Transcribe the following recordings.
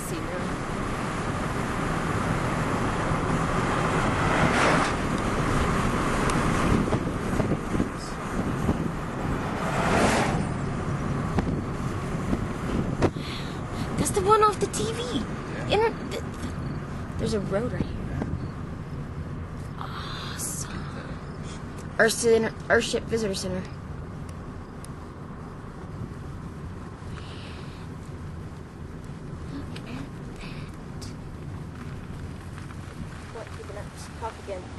see now. That's the one off the TV. Yeah. There's a road right here. Awesome. Earthship Visitor Center.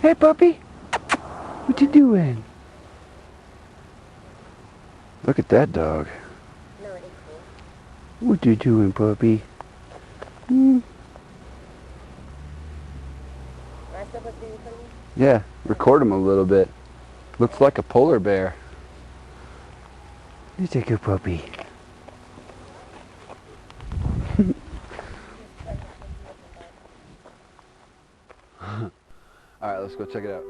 Hey, puppy. What you doing? Look at that dog. No, it ain't cool. What you doing, puppy? Hmm. Yeah, record him a little bit. Looks like a polar bear. You take a puppy. Alright, let's go check it out.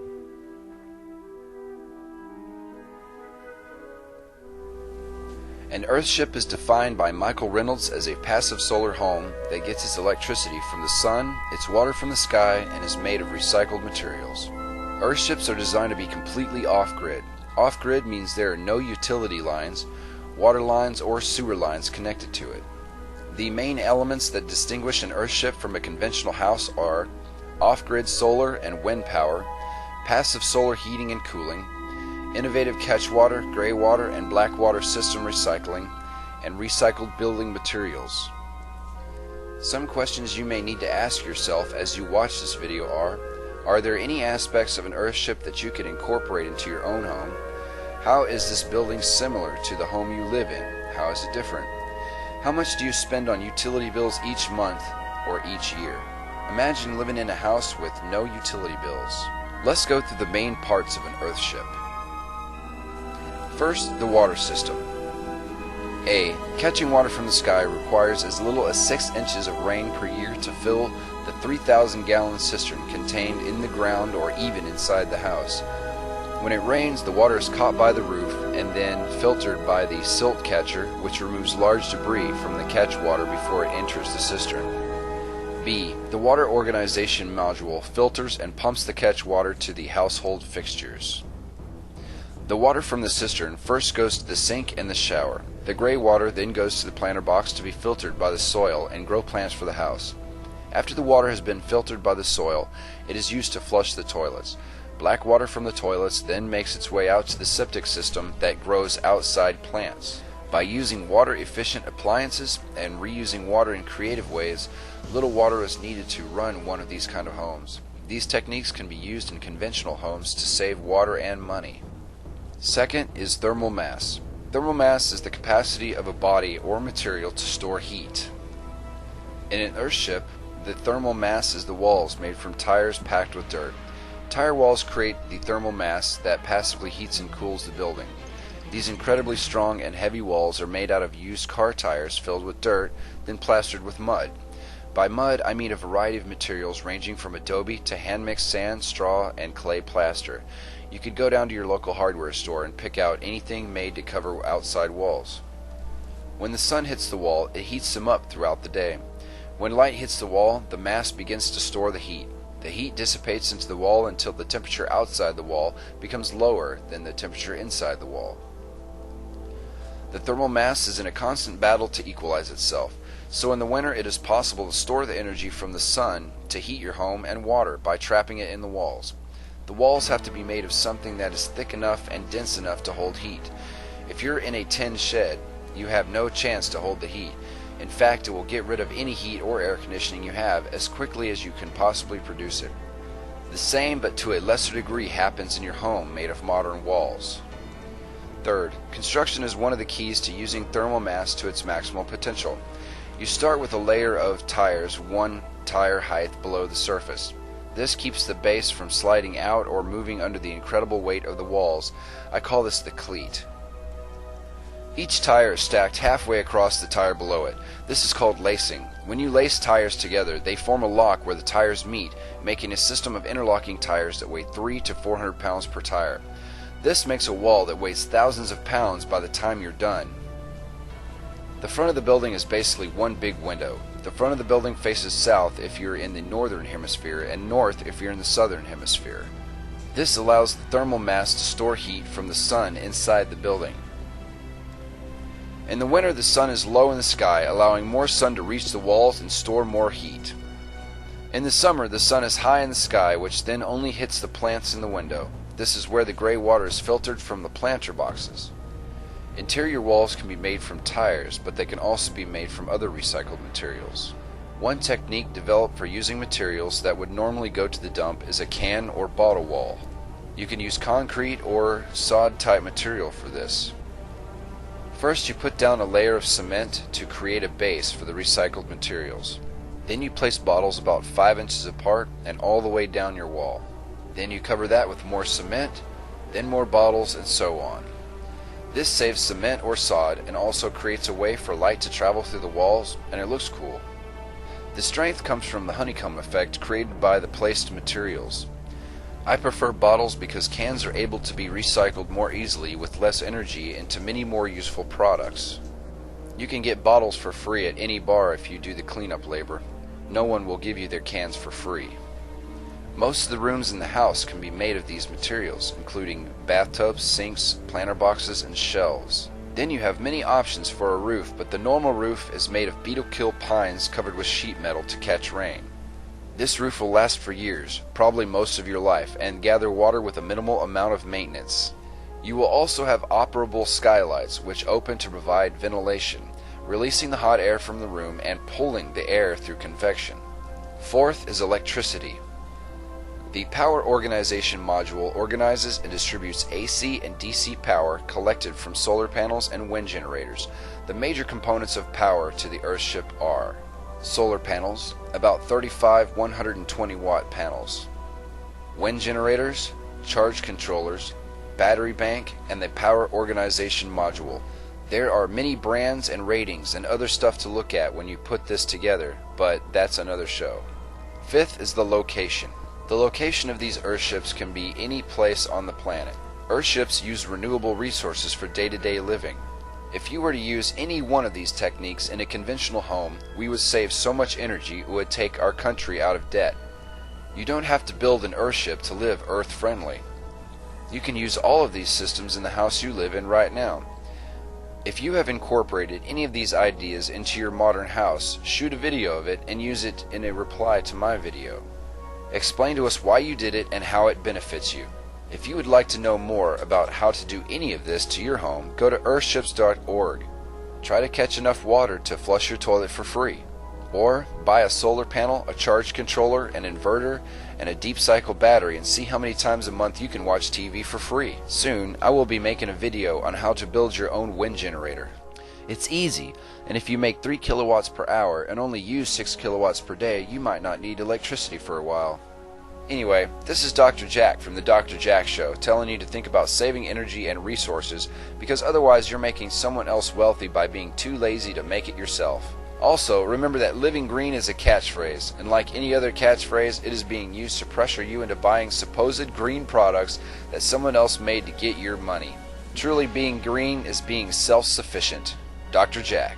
An Earthship is defined by Michael Reynolds as a passive solar home that gets its electricity from the sun, its water from the sky, and is made of recycled materials. Earthships are designed to be completely off-grid. Off-grid means there are no utility lines, water lines, or sewer lines connected to it. The main elements that distinguish an Earthship from a conventional house are off-grid solar and wind power, passive solar heating and cooling, innovative catchwater, gray water, and black water system recycling, and recycled building materials. Some questions you may need to ask yourself as you watch this video are there any aspects of an Earthship that you could incorporate into your own home? How is this building similar to the home you live in? How is it different? How much do you spend on utility bills each month or each year? Imagine living in a house with no utility bills. Let's go through the main parts of an Earthship. First, the water system. A. Catching water from the sky requires as little as 6 inches of rain per year to fill the 3,000-gallon cistern contained in the ground or even inside the house. When it rains, the water is caught by the roof and then filtered by the silt catcher, which removes large debris from the catch water before it enters the cistern. B. The water organization module filters and pumps the catch water to the household fixtures. The water from the cistern first goes to the sink and the shower. The gray water then goes to the planter box to be filtered by the soil and grow plants for the house. After the water has been filtered by the soil, it is used to flush the toilets. Black water from the toilets then makes its way out to the septic system that grows outside plants. By using water-efficient appliances and reusing water in creative ways, little water is needed to run one of these kind of homes. These techniques can be used in conventional homes to save water and money. Second is thermal mass. Thermal mass is the capacity of a body or material to store heat. In an Earthship, the thermal mass is the walls made from tires packed with dirt. Tire walls create the thermal mass that passively heats and cools the building. These incredibly strong and heavy walls are made out of used car tires filled with dirt, then plastered with mud. By mud, I mean a variety of materials ranging from adobe to hand-mixed sand, straw, and clay plaster. You could go down to your local hardware store and pick out anything made to cover outside walls. When the sun hits the wall, it heats them up throughout the day. When light hits the wall, the mass begins to store the heat. The heat dissipates into the wall until the temperature outside the wall becomes lower than the temperature inside the wall. The thermal mass is in a constant battle to equalize itself. So in the winter, it is possible to store the energy from the sun to heat your home and water by trapping it in the walls. The walls have to be made of something that is thick enough and dense enough to hold heat. If you're in a tin shed, you have no chance to hold the heat. In fact, it will get rid of any heat or air conditioning you have as quickly as you can possibly produce it. The same, but to a lesser degree, happens in your home made of modern walls. Third, construction is one of the keys to using thermal mass to its maximal potential. You start with a layer of tires 1 tire height below the surface. This keeps the base from sliding out or moving under the incredible weight of the walls. I call this the cleat. Each tire is stacked halfway across the tire below it. This is called lacing. When you lace tires together, they form a lock where the tires meet, making a system of interlocking tires that weigh 300 to 400 pounds per tire. This makes a wall that weighs thousands of pounds by the time you're done. The front of the building is basically one big window. The front of the building faces south if you're in the northern hemisphere and north if you're in the southern hemisphere. This allows the thermal mass to store heat from the sun inside the building. In the winter, the sun is low in the sky, allowing more sun to reach the walls and store more heat. In the summer, the sun is high in the sky, which then only hits the plants in the window. This is where the gray water is filtered from the planter boxes. Interior walls can be made from tires, but they can also be made from other recycled materials. One technique developed for using materials that would normally go to the dump is a can or bottle wall. You can use concrete or sod type material for this. First, you put down a layer of cement to create a base for the recycled materials. Then you place bottles about 5 inches apart and all the way down your wall. Then you cover that with more cement, then more bottles, and so on. This saves cement or sod and also creates a way for light to travel through the walls, and it looks cool. The strength comes from the honeycomb effect created by the placed materials. I prefer bottles because cans are able to be recycled more easily with less energy into many more useful products. You can get bottles for free at any bar if you do the cleanup labor. No one will give you their cans for free. Most of the rooms in the house can be made of these materials, including bathtubs, sinks, planter boxes, and shelves. Then you have many options for a roof, but the normal roof is made of beetle-kill pines covered with sheet metal to catch rain. This roof will last for years, probably most of your life, and gather water with a minimal amount of maintenance. You will also have operable skylights, which open to provide ventilation, releasing the hot air from the room and pulling the air through convection. Fourth is electricity. The Power Organization module organizes and distributes AC and DC power collected from solar panels and wind generators. The major components of power to the Earthship are solar panels, about 35 120 watt panels, wind generators, charge controllers, battery bank, and the Power Organization module. There are many brands and ratings and other stuff to look at when you put this together, but that's another show. Fifth is the location. The location of these Earthships can be any place on the planet. Earthships use renewable resources for day-to-day living. If you were to use any one of these techniques in a conventional home, we would save so much energy it would take our country out of debt. You don't have to build an Earthship to live Earth-friendly. You can use all of these systems in the house you live in right now. If you have incorporated any of these ideas into your modern house, shoot a video of it and use it in a reply to my video. Explain to us why you did it and how it benefits you. If you would like to know more about how to do any of this to your home, go to earthships.org. Try to catch enough water to flush your toilet for free. Or buy a solar panel, a charge controller, an inverter, and a deep cycle battery and see how many times a month you can watch TV for free. Soon, I will be making a video on how to build your own wind generator. It's easy, and if you make 3 kilowatts per hour and only use 6 kilowatts per day, you might not need electricity for a while. Anyway, this is Dr. Jack from the Dr. Jack Show, telling you to think about saving energy and resources, because otherwise you're making someone else wealthy by being too lazy to make it yourself. Also, remember that living green is a catchphrase, and like any other catchphrase, it is being used to pressure you into buying supposed green products that someone else made to get your money. Truly being green is being self-sufficient. Dr. Jack.